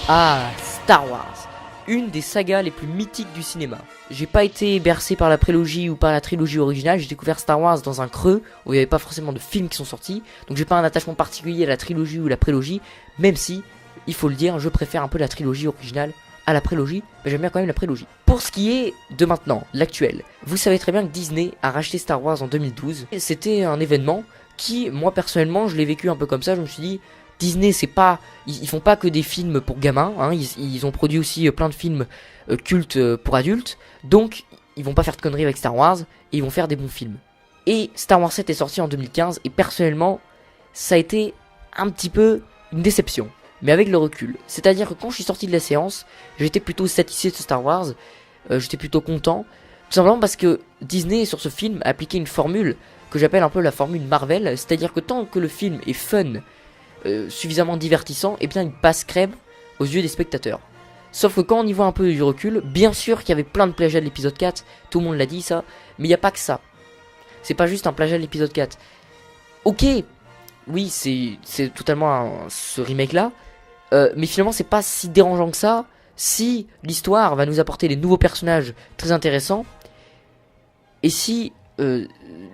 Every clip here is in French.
Ah, Star Wars, une des sagas les plus mythiques du cinéma. J'ai pas été bercé par la prélogie ou par la trilogie originale, j'ai découvert Star Wars dans un creux où il n'y avait pas forcément de films qui sont sortis, donc j'ai pas un attachement particulier à la trilogie ou la prélogie, même si, il faut le dire, je préfère un peu la trilogie originale à la prélogie, mais j'aime bien quand même la prélogie. Pour ce qui est de maintenant, l'actuel, vous savez très bien que Disney a racheté Star Wars en 2012, c'était un événement qui, moi personnellement, je l'ai vécu un peu comme ça, je me suis dit, Disney, c'est pas, ils font pas que des films pour gamins, hein, ils ont produit aussi plein de films cultes pour adultes, donc ils vont pas faire de conneries avec Star Wars, et ils vont faire des bons films. Et Star Wars 7 est sorti en 2015, et personnellement, ça a été un petit peu une déception, mais avec le recul. C'est-à-dire que quand je suis sorti de la séance, j'étais plutôt satisfait de Star Wars, j'étais plutôt content, tout simplement parce que Disney, sur ce film, a appliqué une formule que j'appelle un peu la formule Marvel, c'est-à-dire que tant que le film est fun, suffisamment divertissant, et bien il passe crème aux yeux des spectateurs. Sauf que quand on y voit un peu du recul, bien sûr qu'il y avait plein de plagiats de l'épisode 4, tout le monde l'a dit ça, mais il n'y a pas que ça. C'est pas juste un plagiat de l'épisode 4. Ok, oui, c'est totalement ce remake là, mais finalement c'est pas si dérangeant que ça, si l'histoire va nous apporter des nouveaux personnages très intéressants, et si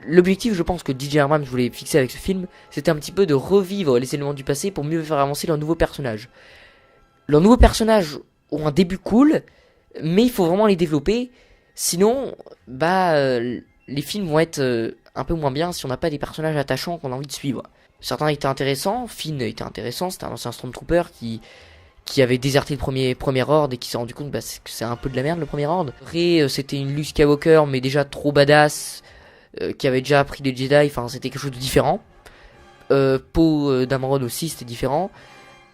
l'objectif, je pense, que DJ Abrams voulait fixer avec ce film, c'était un petit peu de revivre les éléments du passé pour mieux faire avancer leurs nouveaux personnages. Leurs nouveaux personnages ont un début cool, mais il faut vraiment les développer, sinon, les films vont être un peu moins bien si on n'a pas des personnages attachants qu'on a envie de suivre. Certains étaient intéressants, Finn était intéressant, c'était un ancien Stormtrooper qui avait déserté le premier ordre et qui s'est rendu compte que c'est un peu de la merde le premier ordre. Rey, c'était une Luke Skywalker mais déjà trop badass, qui avait déjà appris les Jedi, enfin c'était quelque chose de différent. Poe Dameron aussi c'était différent.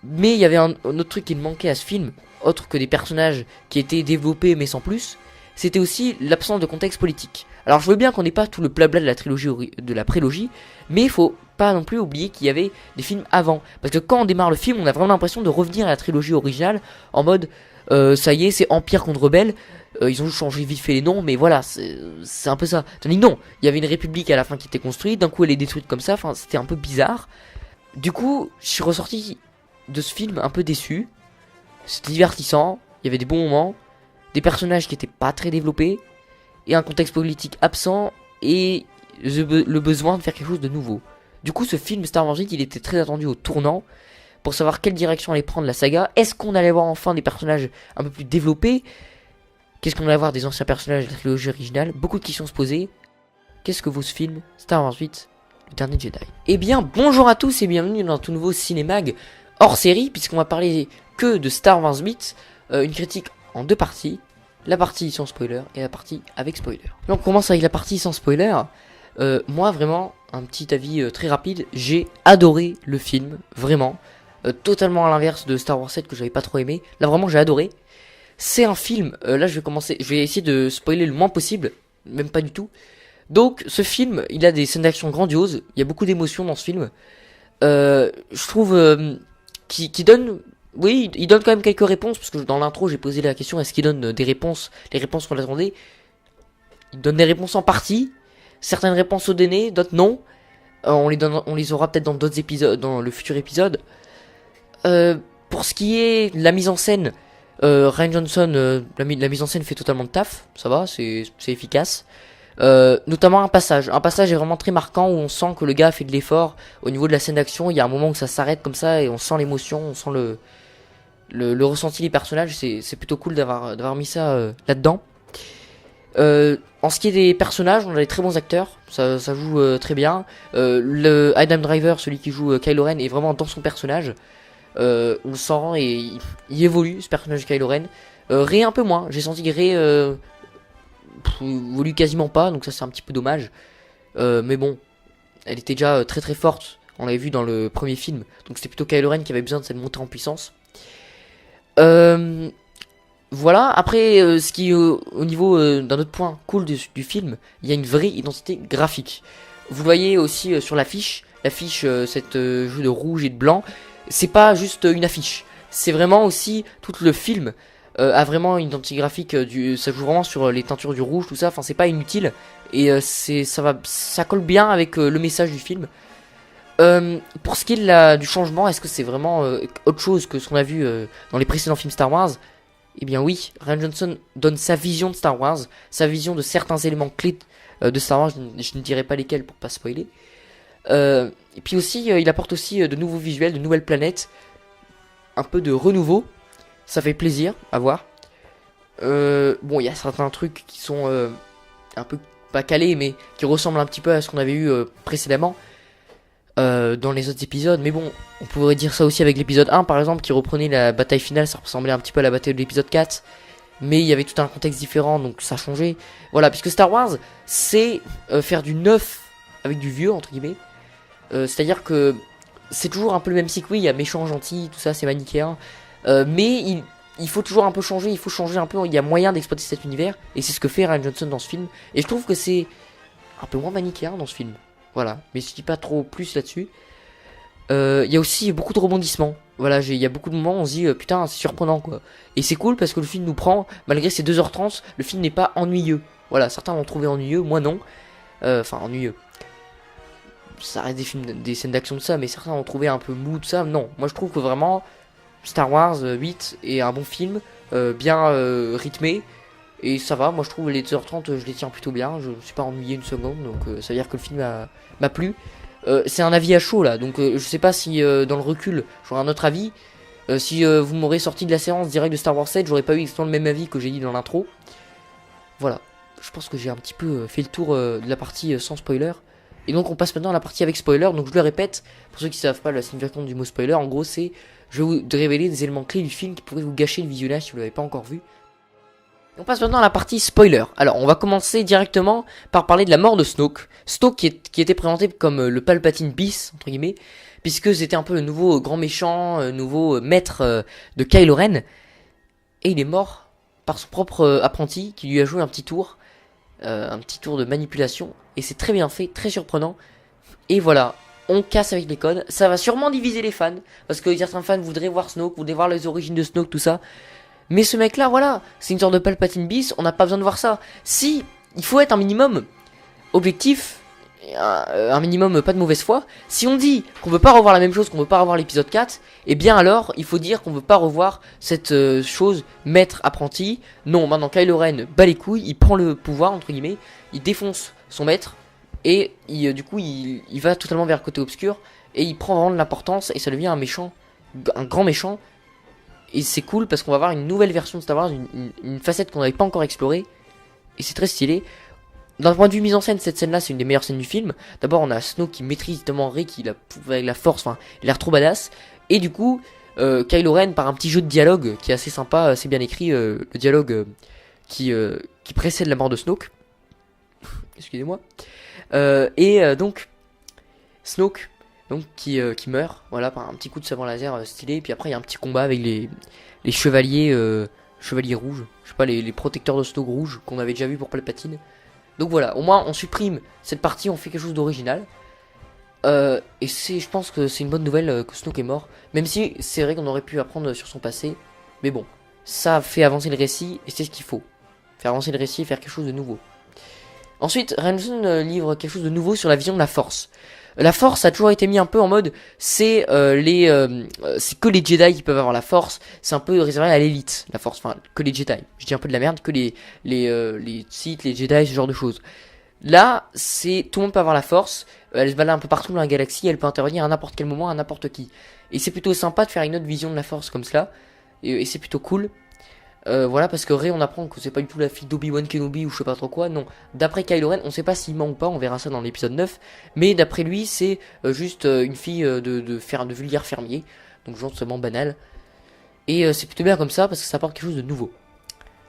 Mais il y avait un autre truc qui me manquait à ce film, autre que des personnages qui étaient développés mais sans plus, c'était aussi l'absence de contexte politique. Alors je veux bien qu'on n'ait pas tout le blabla de la trilogie de la prélogie, mais il faut pas non plus oublier qu'il y avait des films avant. Parce que quand on démarre le film, on a vraiment l'impression de revenir à la trilogie originale, en mode ça y est, c'est Empire contre Rebelle, ils ont juste changé vite fait les noms, mais voilà, c'est un peu ça. Tandis que non, il y avait une république à la fin qui était construite, d'un coup elle est détruite comme ça, enfin c'était un peu bizarre. Du coup, je suis ressorti de ce film un peu déçu. C'était divertissant, il y avait des bons moments, des personnages qui étaient pas très développés, et un contexte politique absent, et le besoin de faire quelque chose de nouveau. Du coup, ce film Star Wars 8, il était très attendu au tournant, pour savoir quelle direction allait prendre la saga. Est-ce qu'on allait voir enfin des personnages un peu plus développés? Qu'est-ce qu'on allait voir des anciens personnages de la trilogie originale? Beaucoup de questions se posaient. Qu'est-ce que vaut ce film Star Wars 8, le dernier Jedi? Eh bien, bonjour à tous et bienvenue dans un tout nouveau Cinémag hors série, puisqu'on va parler que de Star Wars 8, une critique en deux parties. La partie sans spoiler et la partie avec spoiler. Donc on commence avec la partie sans spoiler. Moi vraiment, un petit avis très rapide, j'ai adoré le film, vraiment. Totalement à l'inverse de Star Wars 7 que j'avais pas trop aimé. Là vraiment j'ai adoré. C'est un film, là je vais essayer de spoiler le moins possible, même pas du tout. Donc ce film, il a des scènes d'action grandioses, il y a beaucoup d'émotions dans ce film. Je trouve qu'il donne... Oui, il donne quand même quelques réponses, parce que dans l'intro j'ai posé la question, est-ce qu'il donne des réponses, les réponses qu'on attendait. Il donne des réponses en partie, certaines réponses sont données, d'autres non. On les aura peut-être dans d'autres épisodes, dans le futur épisode. Pour ce qui est de la mise en scène, Rian Johnson, la mise en scène fait totalement de taf, ça va, c'est efficace. Notamment un passage est vraiment très marquant où on sent que le gars a fait de l'effort au niveau de la scène d'action. Il y a un moment où ça s'arrête comme ça et on sent l'émotion, on sent le ressenti des personnages. C'est plutôt cool d'avoir mis ça là-dedans. En ce qui est des personnages, on a des très bons acteurs, ça joue très bien. Le Adam Driver, celui qui joue Kylo Ren, est vraiment dans son personnage. On le sent et il évolue, ce personnage de Kylo Ren. Rey un peu moins, j'ai senti que Rey évolue quasiment pas, donc ça c'est un petit peu dommage. Mais bon, elle était déjà très très forte, on l'avait vu dans le premier film, donc c'était plutôt Kylo Ren qui avait besoin de cette montée en puissance. Voilà, après ce qui au niveau d'un autre point cool du film, il y a une vraie identité graphique. Vous voyez aussi sur l'affiche, cette jeu de rouge et de blanc, c'est pas juste une affiche, c'est vraiment aussi tout le film a vraiment une identité graphique, ça joue vraiment sur les teintures du rouge, tout ça, enfin c'est pas inutile, et ça colle bien avec le message du film. Pour ce qui est du changement, est-ce que c'est vraiment autre chose que ce qu'on a vu dans les précédents films Star Wars? Eh bien oui, Rian Johnson donne sa vision de Star Wars, sa vision de certains éléments clés de Star Wars, je ne dirai pas lesquels pour pas spoiler. Et puis aussi, il apporte aussi de nouveaux visuels, de nouvelles planètes, un peu de renouveau, ça fait plaisir à voir. Bon, il y a certains trucs qui sont un peu pas calés, mais qui ressemblent un petit peu à ce qu'on avait eu précédemment dans les autres épisodes. Mais bon, on pourrait dire ça aussi avec l'épisode 1 par exemple, qui reprenait la bataille finale, ça ressemblait un petit peu à la bataille de l'épisode 4. Mais il y avait tout un contexte différent, donc ça a changé. Voilà, puisque Star Wars, c'est faire du neuf avec du vieux, entre guillemets. C'est-à-dire que c'est toujours un peu le même cycle, oui, il y a méchant, gentil, tout ça, c'est manichéen. Mais il faut toujours un peu changer, il faut changer un peu, il y a moyen d'exploiter cet univers. Et c'est ce que fait Rian Johnson dans ce film. Et je trouve que c'est un peu moins manichéen dans ce film. Voilà, mais je dis pas trop plus là-dessus. Il y a aussi beaucoup de rebondissements. Voilà, il y a beaucoup de moments où on se dit putain, c'est surprenant quoi. Et c'est cool parce que le film nous prend, malgré ses 2h30, le film n'est pas ennuyeux. Voilà, certains l'ont trouvé ennuyeux, moi non. Enfin, ennuyeux. Ça reste des scènes d'action de ça, mais certains l'ont trouvé un peu mou de ça. Non, moi je trouve que vraiment Star Wars 8 est un bon film, bien rythmé. Et ça va, moi je trouve les 2h30 je les tiens plutôt bien, je ne me suis pas ennuyé une seconde, donc ça veut dire que le film m'a plu. C'est un avis à chaud là, donc je sais pas si dans le recul j'aurai un autre avis. Si vous m'aurez sorti de la séance direct de Star Wars 7, j'aurais pas eu exactement le même avis que j'ai dit dans l'intro. Voilà, je pense que j'ai un petit peu fait le tour de la partie sans spoiler. Et donc on passe maintenant à la partie avec spoiler, donc je le répète, pour ceux qui savent pas la signification du mot spoiler, en gros c'est, je vais vous révéler des éléments clés du film qui pourraient vous gâcher le visionnage si vous l'avez pas encore vu. On passe maintenant à la partie spoiler. Alors, on va commencer directement par parler de la mort de Snoke. Snoke qui était présenté comme le Palpatine bis, entre guillemets, puisque c'était un peu le nouveau grand méchant, nouveau maître de Kylo Ren. Et il est mort par son propre apprenti qui lui a joué un petit tour de manipulation. Et c'est très bien fait, très surprenant. Et voilà, on casse avec les codes. Ça va sûrement diviser les fans, parce que certains fans voudraient voir Snoke, voudraient voir les origines de Snoke, tout ça. Mais ce mec là, voilà, c'est une sorte de Palpatine bis, on n'a pas besoin de voir ça. Si, il faut être un minimum objectif, un minimum pas de mauvaise foi. Si on dit qu'on veut pas revoir la même chose, qu'on veut pas revoir l'épisode 4, eh bien alors, il faut dire qu'on veut pas revoir cette chose maître apprenti. Non, maintenant Kylo Ren bat les couilles, il prend le pouvoir, entre guillemets, il défonce son maître, et du coup il va totalement vers le côté obscur, et il prend vraiment de l'importance, et ça devient un méchant, un grand méchant. Et c'est cool parce qu'on va avoir une nouvelle version de Star Wars, une facette qu'on n'avait pas encore explorée. Et c'est très stylé. D'un point de vue mise en scène, cette scène-là, c'est une des meilleures scènes du film. D'abord, on a Snoke qui maîtrise justement Rey, qui avec la force, enfin, il a l'air trop badass. Et du coup, Kylo Ren, par un petit jeu de dialogue qui est assez sympa, assez bien écrit, le dialogue qui précède la mort de Snoke. Excusez-moi. Donc, Snoke, donc qui meurt, voilà, par un petit coup de sabre laser stylé. Et puis après il y a un petit combat avec les chevaliers rouges, je sais pas, les protecteurs de Snoke rouges qu'on avait déjà vu pour Palpatine. Donc voilà, au moins on supprime cette partie, on fait quelque chose d'original. Et je pense que c'est une bonne nouvelle que Snoke est mort, même si c'est vrai qu'on aurait pu apprendre sur son passé. Mais bon, ça fait avancer le récit et c'est ce qu'il faut, faire avancer le récit et faire quelque chose de nouveau. Ensuite, Rian Johnson livre quelque chose de nouveau sur la vision de la Force. La Force a toujours été mis un peu en mode c'est c'est que les Jedi qui peuvent avoir la Force, c'est un peu réservé à l'élite, la Force, enfin que les Jedi. Je dis un peu de la merde, que les Sith, les Jedi, ce genre de choses. Là, c'est tout le monde peut avoir la Force, elle se balade un peu partout dans la galaxie, elle peut intervenir à n'importe quel moment, à n'importe qui. Et c'est plutôt sympa de faire une autre vision de la Force comme cela, et c'est plutôt cool. Voilà, parce que Rey, on apprend que c'est pas du tout la fille d'Obi-Wan Kenobi ou je sais pas trop quoi, non. D'après Kylo Ren, on sait pas s'il ment ou pas, on verra ça dans l'épisode 9. Mais d'après lui, c'est juste une fille de vulgaire fermier, donc gentiment banal. Et c'est plutôt bien comme ça, parce que ça apporte quelque chose de nouveau.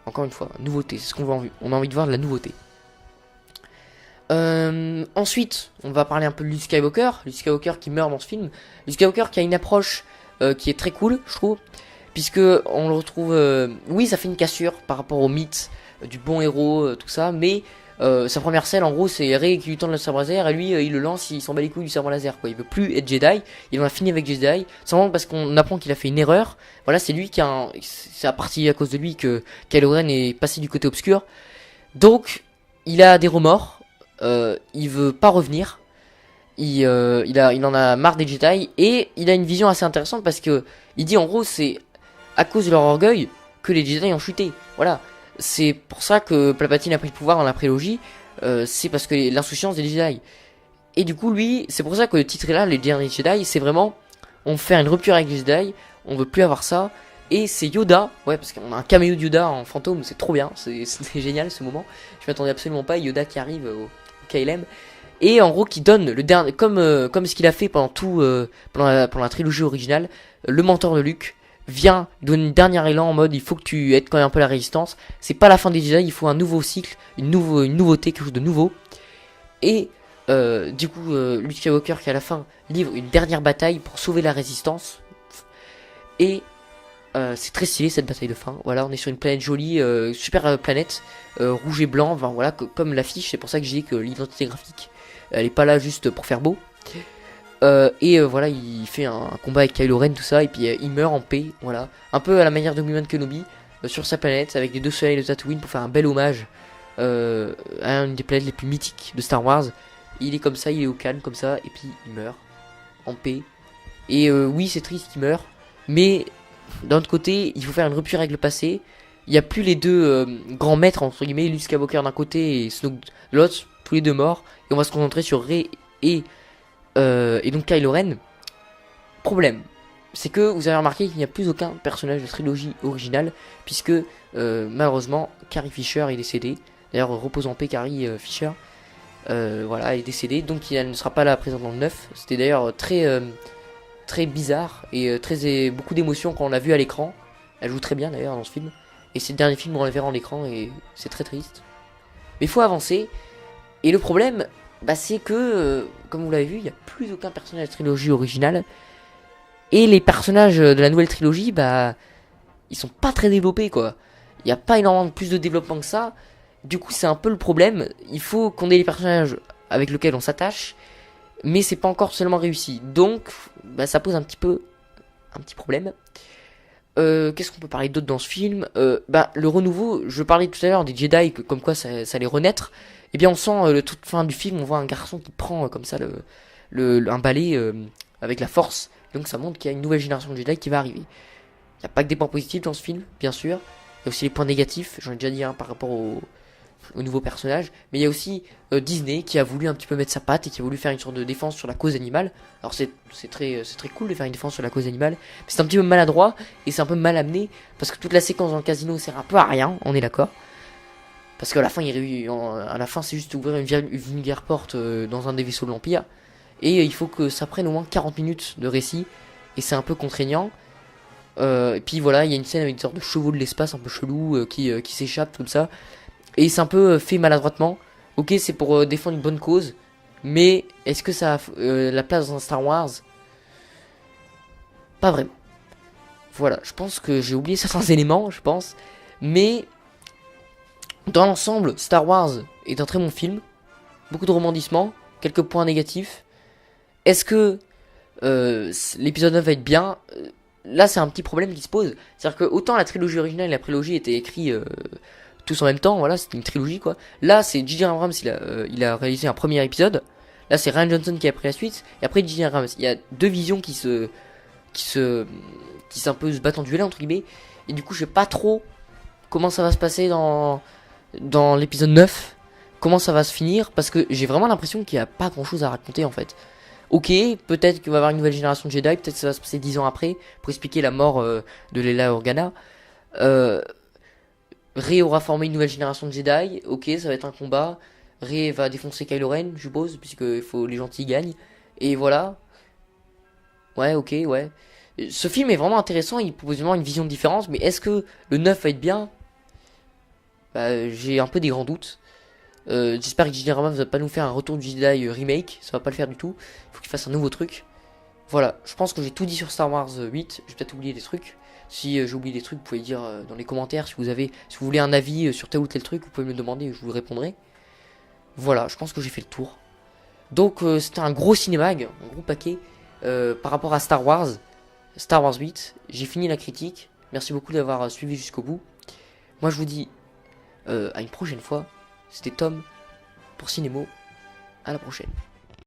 Encore une fois, nouveauté, c'est ce qu'on veut on a envie de voir de la nouveauté. Ensuite, on va parler un peu de Luke Skywalker qui meurt dans ce film. Luke Skywalker qui a une approche qui est très cool, je trouve. Puisque on le retrouve, oui, ça fait une cassure par rapport au mythe du bon héros, tout ça, mais sa première scène, en gros, c'est Rey qui lui tend le sabre laser et lui, il le lance, il s'en bat les couilles du sabre laser, quoi. Il veut plus être Jedi, il en a fini avec Jedi, simplement parce qu'on apprend qu'il a fait une erreur. Voilà, c'est lui c'est à partir à cause de lui que Kylo Ren est passé du côté obscur. Donc, il a des remords, il veut pas revenir. il en a marre des Jedi et il a une vision assez intéressante parce que il dit en gros c'est à cause de leur orgueil que les Jedi ont chuté. Voilà, c'est pour ça que Palpatine a pris le pouvoir dans la prélogie. C'est parce que l'insouciance des Jedi. Et du coup lui, c'est pour ça que le titre est là, les derniers Jedi. C'est vraiment on fait une rupture avec les Jedi, on veut plus avoir ça. Et c'est Yoda, ouais, parce qu'on a un caméo de Yoda en fantôme, c'est trop bien, c'est génial ce moment. Je m'attendais absolument pas à Yoda qui arrive au KLM. Et en gros qui donne le dernier, comme ce qu'il a fait pendant pendant la trilogie originale, le mentor de Luke vient donner une dernière élan en mode il faut que tu aides quand même un peu la résistance. C'est pas la fin des Jedi, il faut un nouveau cycle, une nouveauté, quelque chose de nouveau. Et du coup Luke Skywalker qui à la fin livre une dernière bataille pour sauver la résistance. Et c'est très stylé cette bataille de fin. Voilà, on est sur une planète jolie, super planète, rouge et blanc, enfin, voilà, comme l'affiche. C'est pour ça que j'ai dit que l'identité graphique, elle est pas là juste pour faire beau. Voilà, il fait un combat avec Kylo Ren, tout ça, et puis il meurt en paix. Voilà, un peu à la manière d'Obi-Wan Kenobi sur sa planète avec les deux soleils de Tatooine pour faire un bel hommage à une des planètes les plus mythiques de Star Wars. Il est comme ça, il est au calme comme ça, et puis il meurt en paix. Et oui, c'est triste qu'il meurt, mais d'un autre côté, il faut faire une rupture avec le passé. Il n'y a plus les deux grands maîtres, entre guillemets, Luke Skywalker d'un côté et Snoke de l'autre, tous les deux morts. Et on va se concentrer sur Rey et donc Kylo Ren. Problème, c'est que vous avez remarqué qu'il n'y a plus aucun personnage de trilogie originale, puisque malheureusement, Carrie Fisher est décédée. D'ailleurs, repose en paix Carrie Fisher. Voilà, elle est décédée, donc elle ne sera pas là présente dans le 9. C'était d'ailleurs très bizarre et beaucoup d'émotions quand on l'a vu à l'écran. Elle joue très bien d'ailleurs dans ce film. Et c'est le dernier film où on la verra en écran et c'est très triste. Mais il faut avancer. Et le problème, bah, c'est que, comme vous l'avez vu, il n'y a plus aucun personnage de la trilogie originale. Et les personnages de la nouvelle trilogie, bah, ils sont pas très développés quoi. Il n'y a pas énormément plus de développement que ça. Du coup, c'est un peu le problème. Il faut qu'on ait les personnages avec lesquels on s'attache. Mais c'est pas encore seulement réussi. Donc, bah, ça pose un petit problème. Qu'est-ce qu'on peut parler d'autre dans ce film? Bah, le renouveau, je parlais tout à l'heure des Jedi, comme quoi ça allait renaître. Et bien, on sent le toute fin du film, on voit un garçon qui prend comme ça un balai avec la force. Donc ça montre qu'il y a une nouvelle génération de Jedi qui va arriver. Il n'y a pas que des points positifs dans ce film, bien sûr. Il y a aussi les points négatifs, j'en ai déjà dit par rapport au nouveau personnage, mais il y a aussi Disney qui a voulu un petit peu mettre sa patte et qui a voulu faire une sorte de défense sur la cause animale. Alors c'est très cool de faire une défense sur la cause animale, mais c'est un petit peu maladroit et c'est un peu mal amené parce que toute la séquence dans le casino sert un peu à rien, on est d'accord. Parce qu'à la fin, à la fin, c'est juste ouvrir une vulgaire porte dans un des vaisseaux de l'Empire et il faut que ça prenne au moins 40 minutes de récit et c'est un peu contraignant. Et puis voilà, il y a une scène avec une sorte de chevaux de l'espace un peu chelou qui s'échappe comme ça. Et c'est un peu fait maladroitement. Ok, c'est pour défendre une bonne cause. Mais est-ce que ça a la place dans un Star Wars? Pas vraiment. Voilà, je pense que j'ai oublié certains éléments, je pense. Mais dans l'ensemble, Star Wars est un très bon film. Beaucoup de rebondissements, quelques points négatifs. Est-ce que l'épisode 9 va être bien? Là, c'est un petit problème qui se pose. C'est-à-dire que autant la trilogie originale et la prélogie étaient écrits tous en même temps, voilà, c'était une trilogie quoi. Là, c'est J.J. Abrams, il a réalisé un premier épisode. Là, c'est Rian Johnson qui a pris la suite. Et après, J.J. Abrams, il y a deux visions qui un peu se battent en duel entre guillemets. Et du coup, je sais pas trop comment ça va se passer dans l'épisode 9. Comment ça va se finir. Parce que j'ai vraiment l'impression qu'il n'y a pas grand chose à raconter en fait. Ok, peut-être qu'il va y avoir une nouvelle génération de Jedi. Peut-être que ça va se passer 10 ans après. Pour expliquer la mort de Leia Organa. Rey aura formé une nouvelle génération de Jedi. Ok, ça va être un combat. Rey va défoncer Kylo Ren, je suppose, puisque les gentils gagnent. Et voilà. Ouais, ok, ouais. Ce film est vraiment intéressant, il propose vraiment une vision différente, mais est-ce que le 9 va être bien? Bah, j'ai un peu des grands doutes. J'espère que J.J. Abrams va pas nous faire un retour du Jedi remake, ça va pas le faire du tout. Il faut qu'il fasse un nouveau truc. Voilà, je pense que j'ai tout dit sur Star Wars 8, j'ai peut-être oublié des trucs. Si j'ai oublié des trucs, vous pouvez dire dans les commentaires si vous voulez un avis sur tel ou tel truc, vous pouvez me le demander et je vous répondrai. Voilà, je pense que j'ai fait le tour. Donc c'était un gros cinémag, un gros paquet par rapport à Star Wars 8. J'ai fini la critique. Merci beaucoup d'avoir suivi jusqu'au bout. Moi je vous dis à une prochaine fois. C'était Tom pour Cinémo. À la prochaine.